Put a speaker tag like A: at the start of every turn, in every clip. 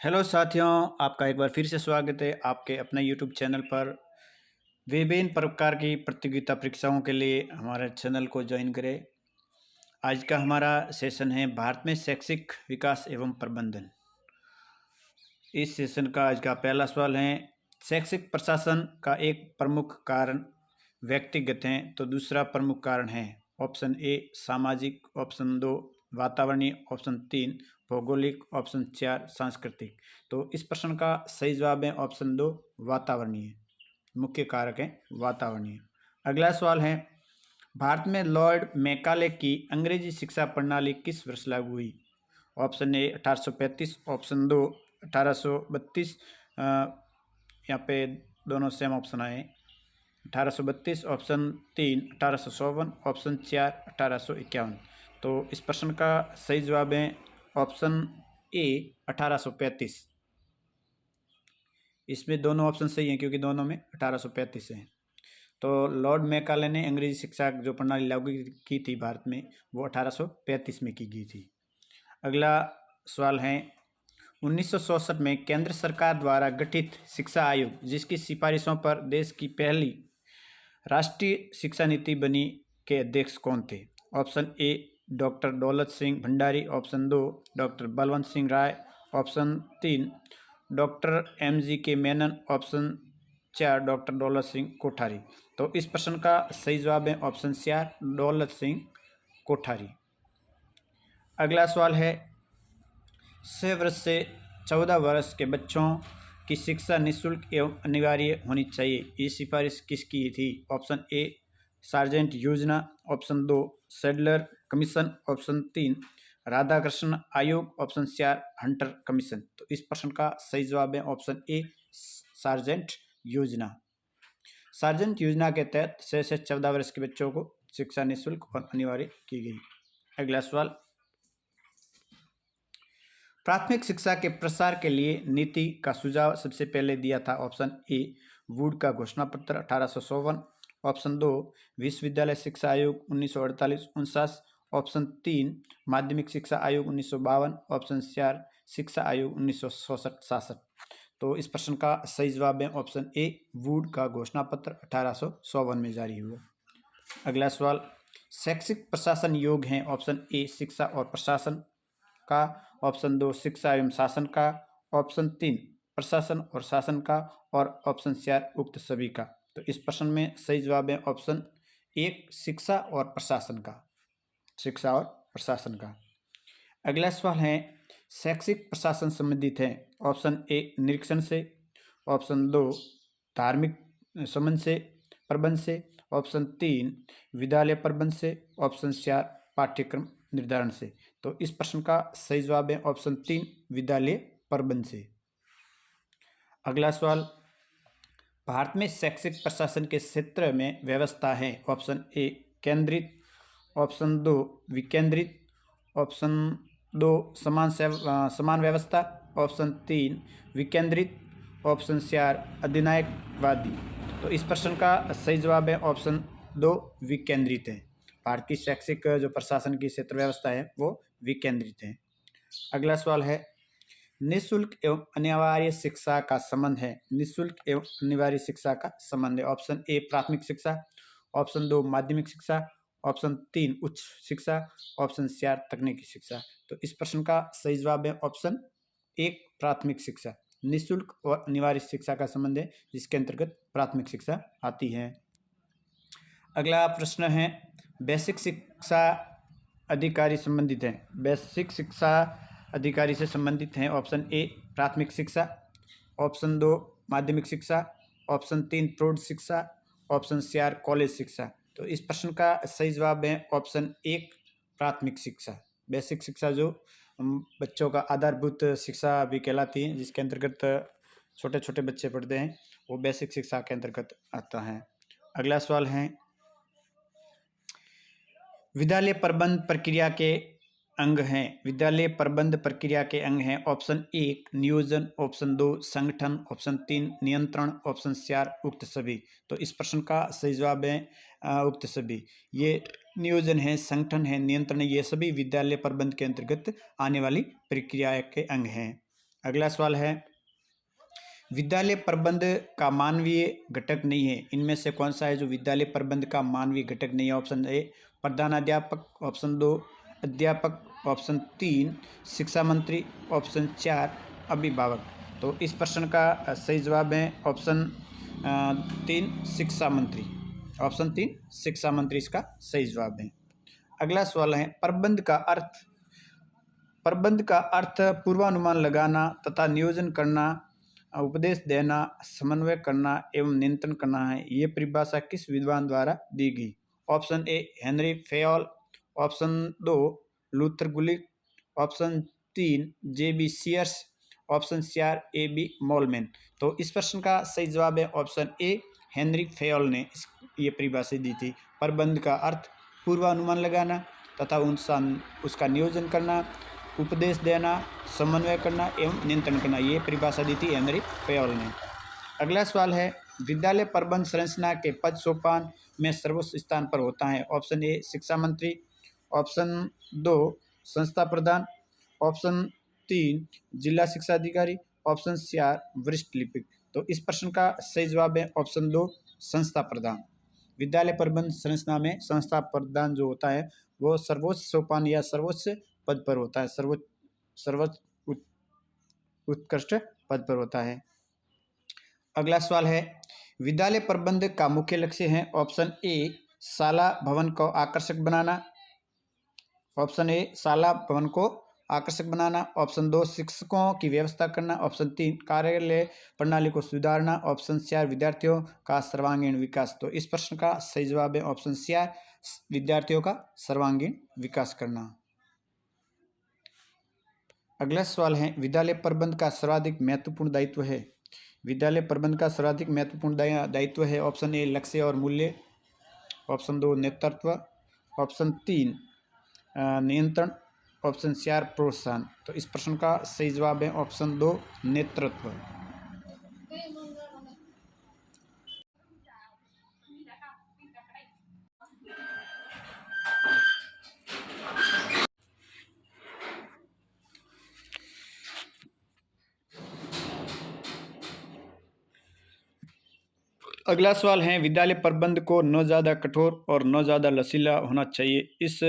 A: Hello साथियों, आपका एक बार फिर से स्वागत है आपके अपने यूट्यूब चैनल पर। विभिन्न प्रकार की प्रतियोगिता परीक्षाओं के लिए हमारे चैनल को ज्वाइन करें। आज का हमारा सेशन है भारत में शैक्षिक विकास एवं प्रबंधन। इस सेशन का आज का पहला सवाल है, शैक्षिक प्रशासन का एक प्रमुख कारण व्यक्तिगत है तो दूसरा प्रमुख कारण है। ऑप्शन ए सामाजिक, ऑप्शन 2 वातावरणीय, ऑप्शन 3 भौगोलिक, ऑप्शन 4 सांस्कृतिक। तो इस प्रश्न का सही जवाब है ऑप्शन 2 वातावरणीय। मुख्य कारक है वातावरणीय। अगला सवाल है, भारत में लॉर्ड मैकाले की अंग्रेजी शिक्षा प्रणाली किस वर्ष लागू हुई। Option A 1835, option 2 1832। यहाँ पे दोनों सेम ऑप्शन आए। 1832, ऑप्शन 3 1854, ऑप्शन 4 1851। तो इस प्रश्न का सही जवाब है ऑप्शन ए 1835। इसमें दोनों ऑप्शन सही हैं क्योंकि दोनों में 1835 है। तो लॉर्ड मैकाले ने अंग्रेजी शिक्षा जो प्रणाली लागू की थी भारत में, वो 1835 में की गई थी। अगला सवाल है, 1964 में केंद्र सरकार द्वारा गठित शिक्षा आयोग जिसकी सिफारिशों पर देश की पहली राष्ट्रीय शिक्षा नीति बनी के अध्यक्ष कौन थे। Option A doctor Daulat Singh Bhandari, option 2 doctor Balwant Singh Rai, option 3 doctor MG. के मेनन, ऑप्शन 4 डॉक्टर दौलत सिंह कोठारी। तो इस प्रश्न का सही जवाब है ऑप्शन 4 दौलत सिंह कोठारी। अगला सवाल है, 6 वर्ष से 14 वर्ष के बच्चों की शिक्षा निःशुल्क एवं अनिवार्य होनी चाहिए, ये सिफारिश किसकी थी। ऑप्शन ए सार्जेंट योजना, option 2 Sadler commission, option 3 Radhakrishna आयोग, ऑप्शन 4 हंटर कमीशन। तो इस प्रश्न का सही जवाब है ऑप्शन ए सार्जेंट योजना। सार्जेंट योजना के तहत 6 से 14 वर्ष के बच्चों को शिक्षा निःशुल्क और अनिवार्य की गई। अगला सवाल, प्राथमिक शिक्षा के प्रसार के लिए नीति का सुझाव सबसे पहले दिया था। ऑप्शन ए वुड का घोषणा पत्र 1854, ऑप्शन 2 विश्वविद्यालय शिक्षा आयोग 1948-49, ऑप्शन 3 माध्यमिक शिक्षा आयोग 1952, ऑप्शन 4 शिक्षा आयोग 1966-67। तो इस प्रश्न का सही जवाब है ऑप्शन ए वुड का घोषणा पत्र 1854 में जारी हुआ। अगला सवाल, शैक्षिक प्रशासन योग है। ऑप्शन ए शिक्षा और प्रशासन का, ऑप्शन 2 शिक्षा एवं शासन का, ऑप्शन 3 प्रशासन और शासन का, और ऑप्शन 4 उक्त सभी का। तो इस प्रश्न में सही जवाब है ऑप्शन 1 शिक्षा और प्रशासन का, शिक्षा और प्रशासन का। अगला सवाल है, शैक्षिक प्रशासन संबंधित है। ऑप्शन ए निरीक्षण से, ऑप्शन 2 धार्मिक संबंध से प्रबंध से, ऑप्शन 3 विद्यालय प्रबंध से, ऑप्शन 4 पाठ्यक्रम निर्धारण से। तो इस प्रश्न का सही जवाब है ऑप्शन 3 विद्यालय प्रबंध से। अगला सवाल, भारत में शैक्षिक प्रशासन के क्षेत्र में व्यवस्था है। ऑप्शन ए केंद्रित, ऑप्शन 2 विकेंद्रित, ऑप्शन 2 समान व्यवस्था, ऑप्शन 3 विकेंद्रित, ऑप्शन 4 अधिनायकवादी। तो इस प्रश्न का सही जवाब है ऑप्शन 2 विकेंद्रित है। भारत की शैक्षिक जो प्रशासन की क्षेत्र व्यवस्था है वो विकेंद्रित है। अगला सवाल है, निःशुल्क एवं अनिवार्य शिक्षा का संबंध है। निःशुल्क एवं अनिवार्य शिक्षा का संबंध है। ऑप्शन ए प्राथमिक शिक्षा, ऑप्शन 2 माध्यमिक शिक्षा, ऑप्शन 3 उच्च शिक्षा, ऑप्शन 4 तकनीकी शिक्षा। तो इस प्रश्न का सही जवाब है ऑप्शन 1 प्राथमिक शिक्षा। निःशुल्क और अनिवार्य शिक्षा का संबंध है जिसके अंतर्गत प्राथमिक शिक्षा आती है। अगला प्रश्न है, बेसिक शिक्षा अधिकारी संबंधित है। बेसिक शिक्षा अधिकारी से संबंधित हैं। ऑप्शन ए प्राथमिक शिक्षा, ऑप्शन 2 माध्यमिक शिक्षा, ऑप्शन 3 प्रौढ़ शिक्षा, ऑप्शन 4 कॉलेज शिक्षा। तो इस प्रश्न का सही जवाब है ऑप्शन 1 प्राथमिक शिक्षा। बेसिक शिक्षा जो बच्चों का आधारभूत शिक्षा भी कहलाती है, जिसके अंतर्गत छोटे छोटे बच्चे पढ़ते हैं, वो बेसिक शिक्षा के अंतर्गत आता है। अगला सवाल है, विद्यालय प्रबंध प्रक्रिया के अंग हैं। विद्यालय प्रबंध प्रक्रिया के अंग हैं। ऑप्शन 1 नियोजन, ऑप्शन 2 संगठन, ऑप्शन 3 नियंत्रण, ऑप्शन 4 उक्त सभी। तो इस प्रश्न का सही जवाब है उक्त सभी। ये नियोजन है, संगठन है, नियंत्रण है, ये सभी विद्यालय प्रबंध के अंतर्गत आने वाली प्रक्रिया के अंग हैं। अगला सवाल है, विद्यालय प्रबंध का मानवीय घटक नहीं है, इनमें से कौन सा है जो विद्यालय प्रबंध का मानवीय घटक नहीं है? ऑप्शन ए प्रधानाध्यापक, ऑप्शन 2 अध्यापक, ऑप्शन 3 शिक्षा मंत्री, ऑप्शन 4 अभिभावक। तो इस प्रश्न का सही जवाब है ऑप्शन 3 शिक्षा मंत्री। ऑप्शन 3 शिक्षा मंत्री इसका सही जवाब है। अगला सवाल है, प्रबंध का अर्थ पूर्वानुमान लगाना तथा नियोजन करना, उपदेश देना, समन्वय करना एवं नियंत्रण करना है। ये परिभाषा किस विद्वान द्वारा दी गई? Option A Henri Fayol, option 2 Luther Gulick, option 3 J B. Sears, option 4 A B. Mohlman. तो इस प्रश्न का सही जवाब है ऑप्शन ए हेनरी फेयोल ने ये परिभाषा दी थी। प्रबंध का अर्थ पूर्वानुमान लगाना तथा उसका नियोजन करना, उपदेश देना, समन्वय करना एवं नियंत्रण करना, ये परिभाषा दी थी हेनरी फेयोल ने। अगला सवाल है, विद्यालय प्रबंध संरचना के पद सोपान में सर्वोच्च स्थान पर होता है? ऑप्शन ए शिक्षा मंत्री, ऑप्शन 2 संस्था प्रधान, ऑप्शन 3 जिला शिक्षा अधिकारी, ऑप्शन 4 वरिष्ठ लिपिक। तो इस प्रश्न का सही जवाब है ऑप्शन 2 संस्था प्रधान। विद्यालय प्रबंध संरचना में संस्था प्रधान जो होता है वो सर्वोच्च सोपान या सर्वोच्च पद पर होता है, सर्वोच्च उत्कृष्ट पद पर होता है। अगला सवाल है, विद्यालय प्रबंध का मुख्य लक्ष्य है? ऑप्शन ए शाला भवन को आकर्षक बनाना, ऑप्शन ए शाला भवन को आकर्षक बनाना, ऑप्शन 2 शिक्षकों की व्यवस्था करना, ऑप्शन 3 कार्यालय प्रणाली को सुधारना, ऑप्शन 4 विद्यार्थियों का सर्वांगीण विकास। तो इस प्रश्न का सही जवाब है ऑप्शन 4 विद्यार्थियों का सर्वांगीण विकास करना। अगला सवाल है, विद्यालय प्रबंध का सर्वाधिक महत्वपूर्ण दायित्व है? विद्यालय प्रबंध का सर्वाधिक महत्वपूर्ण दायित्व है ऑप्शन ए लक्ष्य और मूल्य, ऑप्शन 2 नेतृत्व, ऑप्शन 3 नियंत्रण, ऑप्शन 4 प्रोत्साहन। तो इस प्रश्न का सही जवाब है ऑप्शन 2 नेतृत्व। अगला सवाल है, विद्यालय प्रबंध को न ज़्यादा कठोर और न ज़्यादा लचीला होना चाहिए, इस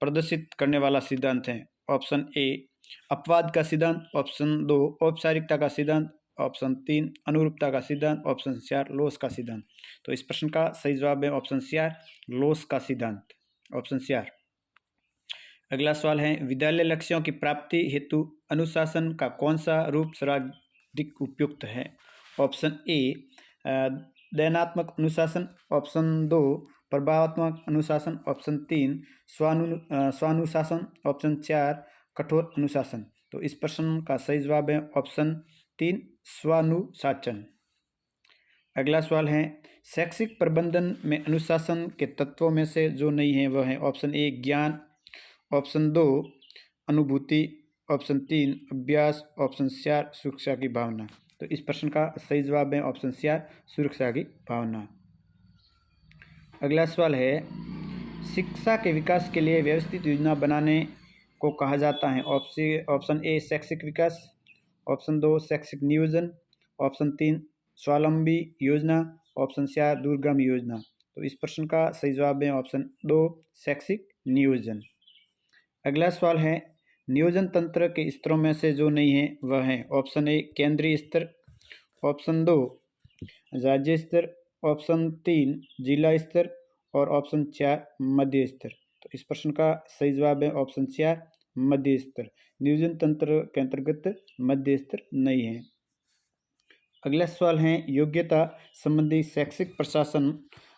A: प्रदर्शित करने वाला सिद्धांत है? ऑप्शन ए अपवाद का सिद्धांत, ऑप्शन 2 औपचारिकता का सिद्धांत, ऑप्शन 3 अनुरूपता का सिद्धांत, ऑप्शन 4 लोस का सिद्धांत। तो इस प्रश्न का सही जवाब है ऑप्शन 4 लोस का सिद्धांत, ऑप्शन 4। अगला सवाल है, विद्यालय लक्ष्यों की प्राप्ति हेतु अनुशासन का कौन सा रूप सर्वाधिक उपयुक्त है? ऑप्शन ए दयनात्मक अनुशासन, ऑप्शन 2 प्रभावात्मक अनुशासन, ऑप्शन 3 स्वानुशासन, ऑप्शन 4 कठोर अनुशासन। तो इस प्रश्न का सही जवाब है ऑप्शन 3 स्वानुशासन। अगला सवाल है, शैक्षिक प्रबंधन में अनुशासन के तत्वों में से जो नहीं है वह है? ऑप्शन ए ज्ञान, ऑप्शन 2 अनुभूति, ऑप्शन 3 अभ्यास, ऑप्शन 4 सुरक्षा की भावना। तो इस प्रश्न का सही जवाब है ऑप्शन 4 सुरक्षा की भावना। अगला सवाल है, शिक्षा के विकास के लिए व्यवस्थित योजना बनाने को कहा जाता है? ऑप्शन ए शैक्षिक विकास, ऑप्शन 2 शैक्षिक नियोजन, ऑप्शन 3 स्वावलंबी योजना, ऑप्शन 4 दूरगामी योजना। तो इस प्रश्न का सही जवाब है ऑप्शन 2 शैक्षिक नियोजन। अगला सवाल है, नियोजन तंत्र के स्तरों में से जो नहीं है वह है? ऑप्शन ए केंद्रीय स्तर, ऑप्शन 2 राज्य स्तर, ऑप्शन 3 जिला स्तर और ऑप्शन 4 मध्य स्तर। तो इस प्रश्न का सही जवाब है ऑप्शन 4 मध्य स्तर। नियोजन तंत्र के अंतर्गत मध्य स्तर नहीं है। अगला सवाल है, योग्यता संबंधी शैक्षिक प्रशासन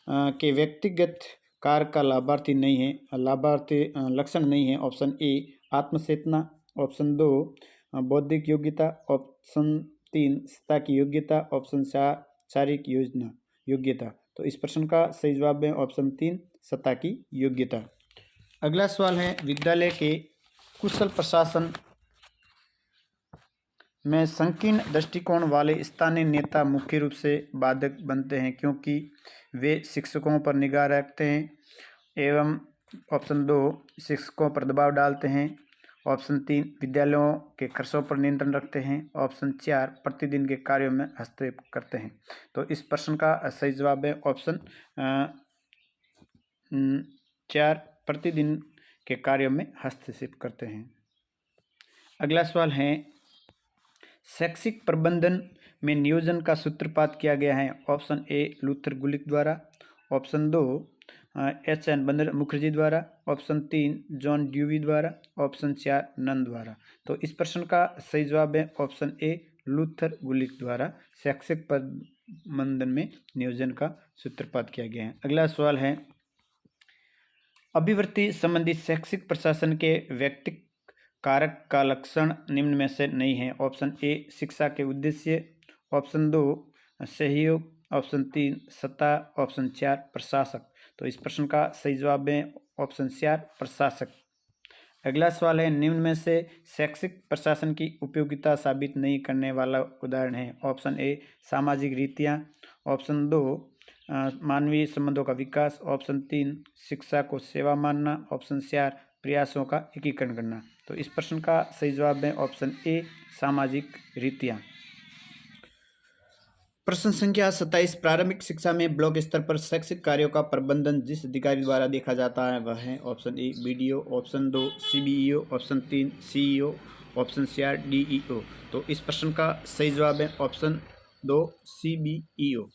A: के व्यक्तिगत कार्य का लाभार्थी नहीं है, लाभार्थी लक्षण नहीं है? ऑप्शन ए आत्मचेतना, ऑप्शन 2 बौद्धिक योग्यता, ऑप्शन 3 सत्ता की योग्यता, ऑप्शन 4 शारीरिक योग्यता। तो इस प्रश्न का सही जवाब है ऑप्शन 3 सत्ता की योग्यता। अगला सवाल है, विद्यालय के कुशल प्रशासन में संकीर्ण दृष्टिकोण वाले स्थानीय नेता मुख्य रूप से बाधक बनते हैं क्योंकि वे शिक्षकों पर निगाह रखते हैं एवं ऑप्शन 2 शिक्षकों पर दबाव डालते हैं, ऑप्शन 3 विद्यालयों के खर्चों पर नियंत्रण रखते हैं। ऑप्शन 4 प्रतिदिन के कार्यों में हस्तक्षेप करते हैं। तो इस प्रश्न का सही जवाब है ऑप्शन 4 प्रतिदिन के कार्यों में हस्तक्षेप करते हैं। अगला सवाल है शैक्षिक प्रबंधन में नियोजन का सूत्रपात किया गया है। ऑप्शन ए लूथर गुलिक द्वारा, ऑप्शन 2 एच.एन. मुखर्जी द्वारा, ऑप्शन 3 जॉन ड्यूवी द्वारा, ऑप्शन 4 नन द्वारा। तो इस प्रश्न का सही जवाब है ऑप्शन ए लूथर गुलिक द्वारा शैक्षिक प्रबंधन में नियोजन का सूत्रपात किया गया है। अगला सवाल है अभिवृत्ति संबंधी शैक्षिक प्रशासन के व्यक्तिगत कारक का लक्षण निम्न में से नहीं है। ऑप्शन ए शिक्षा के उद्देश्य, ऑप्शन 2 सहयोग, ऑप्शन 3 सत्ता, ऑप्शन 4 प्रशासक। तो इस प्रश्न का सही जवाब है ऑप्शन 4 प्रशासक। अगला सवाल है निम्न में से शैक्षिक प्रशासन की उपयोगिता साबित नहीं करने वाला उदाहरण है। ऑप्शन ए सामाजिक रीतियाँ, ऑप्शन 2 मानवीय संबंधों का विकास, ऑप्शन 3 शिक्षा को सेवा मानना, ऑप्शन 4 प्रयासों का एकीकरण करना। तो इस प्रश्न का सही जवाब है ऑप्शन ए सामाजिक रीतियाँ। प्रश्न संख्या 27 प्रारंभिक शिक्षा में ब्लॉक स्तर पर शैक्षिक कार्यों का प्रबंधन जिस अधिकारी द्वारा देखा जाता है वह है। Option A BDO, option 2 CBEO, option 3 CEO, option 4 DEO. तो इस प्रश्न का सही जवाब है ऑप्शन 2 सीबीईओ।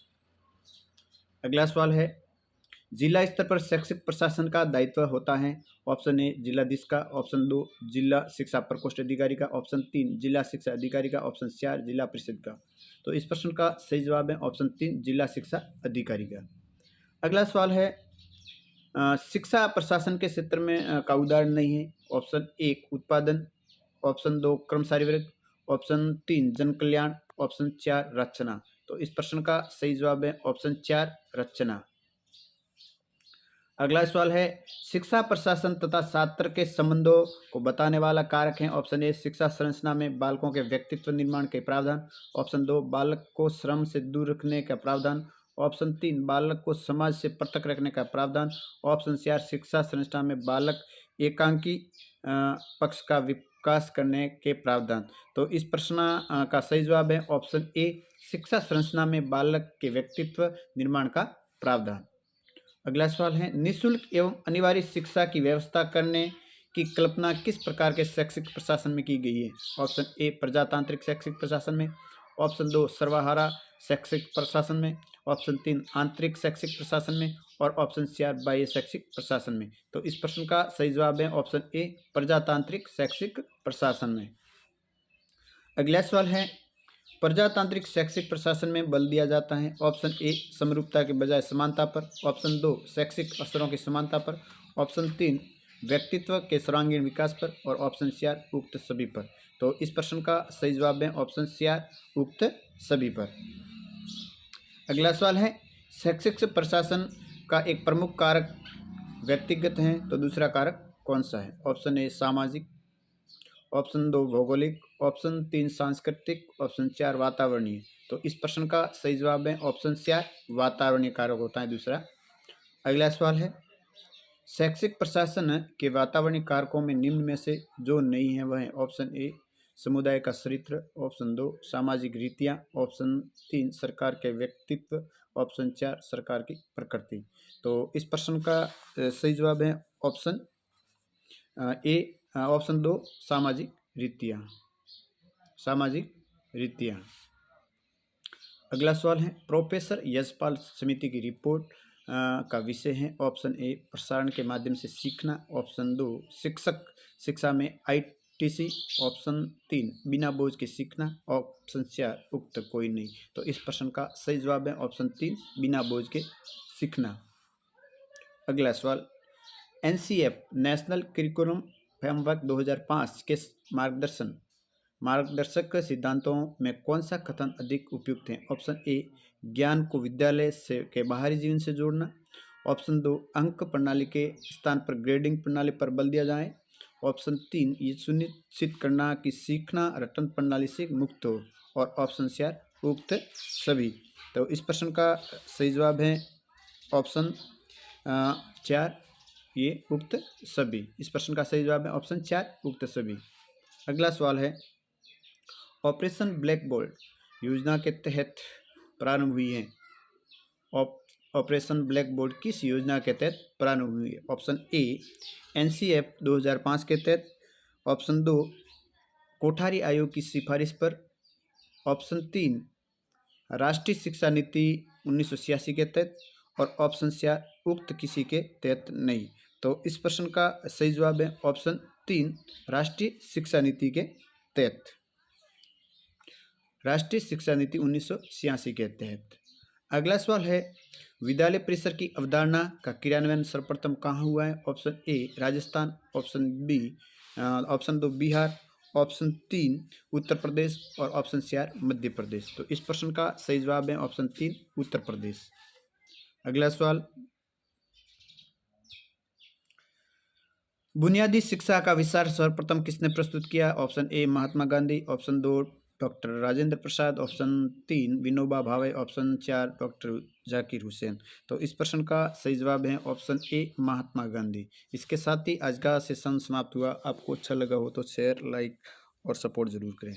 A: अगला सवाल है जिला स्तर पर शैक्षिक प्रशासन का दायित्व होता है। ऑप्शन ए जिलाधीश का, ऑप्शन 2 जिला शिक्षा प्रकोष्ठ अधिकारी का, ऑप्शन 3 जिला शिक्षा अधिकारी का, ऑप्शन 4 जिला परिषद का। तो इस प्रश्न का सही जवाब है ऑप्शन 3 जिला शिक्षा अधिकारी का। अगला सवाल है शिक्षा प्रशासन के क्षेत्र में का उदाहरण नहीं है। ऑप्शन 1 उत्पादन, ऑप्शन 2 कर्मचारी वर्ग, ऑप्शन 3 जन कल्याण, ऑप्शन 4 रचना। तो इस प्रश्न का सही जवाब है ऑप्शन 4 रचना। अगला सवाल है शिक्षा प्रशासन तथा छात्र के संबंधों को बताने वाला कारक है। ऑप्शन ए शिक्षा संरचना में बालकों के व्यक्तित्व निर्माण के प्रावधान, ऑप्शन 2 बालक को श्रम से दूर रखने का प्रावधान, ऑप्शन 3 बालक को समाज से पृथक रखने का प्रावधान, ऑप्शन 4 शिक्षा संरचना में बालक एकांकी पक्ष का विकास करने के प्रावधान। तो इस प्रश्न का सही जवाब है ऑप्शन ए शिक्षा संरचना में बालक के व्यक्तित्व निर्माण का प्रावधान। अगला सवाल है निःशुल्क एवं अनिवार्य शिक्षा की व्यवस्था करने की कल्पना किस प्रकार के शैक्षिक प्रशासन में की गई है। ऑप्शन ए प्रजातांत्रिक शैक्षिक प्रशासन में, ऑप्शन 2 सर्वहारा शैक्षिक प्रशासन में, ऑप्शन 3 आंतरिक शैक्षिक प्रशासन में और ऑप्शन 4 बाह्य शैक्षिक प्रशासन में। तो इस प्रश्न का सही जवाब है ऑप्शन ए प्रजातांत्रिक शैक्षिक प्रशासन में। अगला सवाल है प्रजातांत्रिक शैक्षिक प्रशासन में बल दिया जाता है। ऑप्शन ए समरूपता के बजाय समानता पर, ऑप्शन 2 शैक्षिक अवसरों की समानता पर, ऑप्शन 3 व्यक्तित्व के सर्वांगीण विकास पर और ऑप्शन 4 उक्त सभी पर। तो इस प्रश्न का सही जवाब है ऑप्शन 4 उक्त सभी पर। अगला सवाल है शैक्षिक प्रशासन का एक प्रमुख कारक व्यक्तिगत है तो दूसरा कारक कौन सा है। ऑप्शन ए सामाजिक, ऑप्शन 2 भौगोलिक, ऑप्शन 3 सांस्कृतिक, ऑप्शन 4 वातावरणीय। तो इस प्रश्न का सही जवाब है ऑप्शन 4 वातावरणीय कारक होता है दूसरा। अगला सवाल है शैक्षिक प्रशासन के वातावरणीय कारकों में निम्न में से जो नहीं है वह है। ऑप्शन ए समुदाय का चरित्र, ऑप्शन 2 सामाजिक रीतियाँ, ऑप्शन 3 सरकार के व्यक्तित्व, ऑप्शन 4 सरकार की प्रकृति। तो इस प्रश्न का सही जवाब है ऑप्शन ए ऑप्शन 2 सामाजिक रीतियाँ, सामाजिक रीतियाँ। अगला सवाल है प्रोफेसर यशपाल समिति की रिपोर्ट का विषय है। ऑप्शन ए प्रसारण के माध्यम से सीखना, ऑप्शन 2 शिक्षक शिक्षा में आईटीसी, ऑप्शन 3 बिना बोझ के सीखना, ऑप्शन 4 उक्त कोई नहीं। तो इस प्रश्न का सही जवाब है ऑप्शन 3 बिना बोझ के सीखना। अगला सवाल एनसीएफ नेशनल करिकुलम फ्रेमवर्क 2005 के मार्गदर्शक सिद्धांतों में कौन सा कथन अधिक उपयुक्त है। ऑप्शन ए ज्ञान को विद्यालय से के बाहरी जीवन से जोड़ना, ऑप्शन 2 अंक प्रणाली के स्थान पर ग्रेडिंग प्रणाली पर बल दिया जाए, ऑप्शन 3 ये सुनिश्चित करना कि सीखना रटन प्रणाली से मुक्त हो और ऑप्शन 4 उक्त सभी। तो इस प्रश्न का सही जवाब है ऑप्शन 4 ये उक्त सभी। इस प्रश्न का सही जवाब है ऑप्शन 4 उक्त सभी। अगला सवाल है, ऑपरेशन ब्लैक बोल्ट योजना के तहत प्रारंभ हुई है। ऑपरेशन ब्लैक बोल्ट किस योजना के तहत प्रारंभ हुई है? ऑप्शन ए एनसीएफ 2005 के तहत, ऑप्शन 2 कोठारी आयोग की सिफारिश पर, ऑप्शन 3 राष्ट्रीय शिक्षा नीति 1986 के तहत, और ऑप्शन 4 उक्त किसी के तहत नहीं। तो इस प्रश्न का सही जवाब है ऑप्शन 3 राष्ट्रीय शिक्षा नीति के तहत। राष्ट्रीय शिक्षा नीति 1986 के तहत। अगला सवाल है, विद्यालय परिसर की अवधारणा का क्रियान्वयन सर्वप्रथम कहाँ हुआ है? Option A Rajasthan, option 2 Bihar, option 3 Uttar Pradesh, और ऑप्शन 4 मध्य प्रदेश। तो इस प्रश्न का सही जवाब है ऑप्शन 3 उत्तर प्रदेश। अगला सवाल, बुनियादी शिक्षा का विचार सर्वप्रथम किसने प्रस्तुत किया? Option A Mahatma Gandhi, option 2 doctor Rajendra Prasad, option 3 Vinoba Bhave, option 4 doctor Zakir Hussain. तो इस प्रश्न का सही जवाब है ऑप्शन ए महात्मा गांधी। इसके साथ ही आज का सेशन समाप्त हुआ। आपको अच्छा लगा हो तो शेयर, लाइक और सपोर्ट जरूर करें।